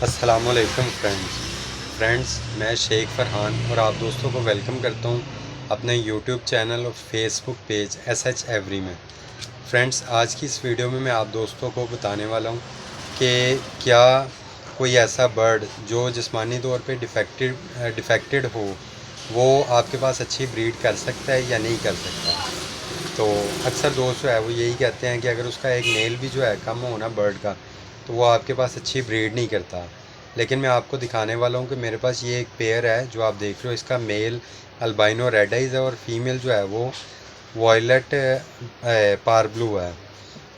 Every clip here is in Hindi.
अस्सलामुअलैकुम फ्रेंड्स, मैं शेख फरहान और आप दोस्तों को वेलकम करता हूं अपने यूट्यूब चैनल और फेसबुक पेज SH एवरी में। फ्रेंड्स, आज की इस वीडियो में मैं आप दोस्तों को बताने वाला हूं कि क्या कोई ऐसा बर्ड जो जिस्मानी तौर पे डिफेक्टेड हो वो आपके पास अच्छी ब्रीड कर सकता है या नहीं कर सकता। तो अक्सर दोस्त जो है वो यही कहते हैं कि अगर उसका एक मेल भी जो है कम हो ना बर्ड का, तो वो आपके पास अच्छी ब्रीड नहीं करता। लेकिन मैं आपको दिखाने वाला हूँ कि मेरे पास ये एक पेयर है जो आप देख रहे हो। इसका मेल अल्बाइनो रेड आइज़ है और फीमेल जो है वो वॉयलेट पार ब्लू है।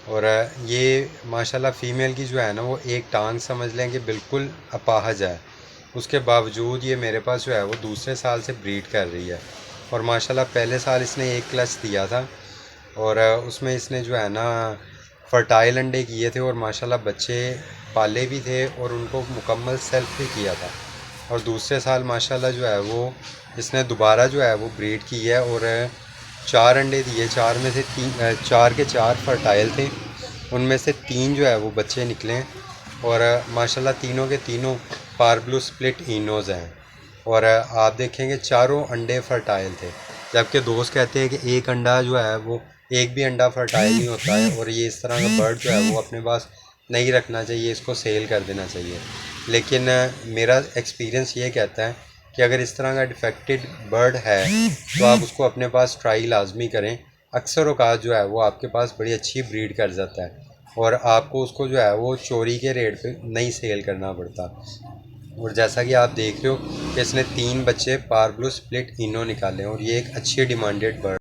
और ये माशाल्लाह फ़ीमेल की जो है ना वो एक टांग समझ लें कि बिल्कुल अपाहज है। उसके बावजूद ये मेरे पास जो है वो दूसरे साल से ब्रीड कर रही है। और माशाल्लाह पहले साल इसने एक क्लच दिया था और उसमें इसने जो है ना फर्टाइल अंडे किए थे और माशाल्लाह बच्चे पाले भी थे और उनको मुकम्मल सेल्फ भी किया था। और दूसरे साल माशाल्लाह जो है वो इसने दोबारा जो है वो ब्रीड की है और 4 अंडे दिए। 4 में से 4 के 4 फर्टाइल थे, उनमें से 3 जो है वो बच्चे निकले और माशाल्लाह तीनों के तीनों पार ब्लू स्प्लिट इनोज़ हैं। और आप देखेंगे चारों अंडे फर्टाइल थे, जबकि दोस्त कहते हैं कि एक अंडा जो है वो एक भी अंडा फर्टाइल नहीं होता है और ये इस तरह का बर्ड जो है वो अपने पास नहीं रखना चाहिए, इसको सेल कर देना चाहिए। लेकिन मेरा एक्सपीरियंस ये कहता है कि अगर इस तरह का डिफेक्टेड बर्ड है तो आप उसको अपने पास ट्राई लाजमी करें। अक्सर औकात जो है वो आपके पास बड़ी अच्छी ब्रीड कर जाता है और आपको उसको जो है वो चोरी के रेट पे नहीं सेल करना पड़ता। और जैसा कि आप देख रहे हो कि इसने 3 बच्चे पार ब्लू स्प्लिट इनो निकाले और ये एक अच्छी डिमांडेड बर्ड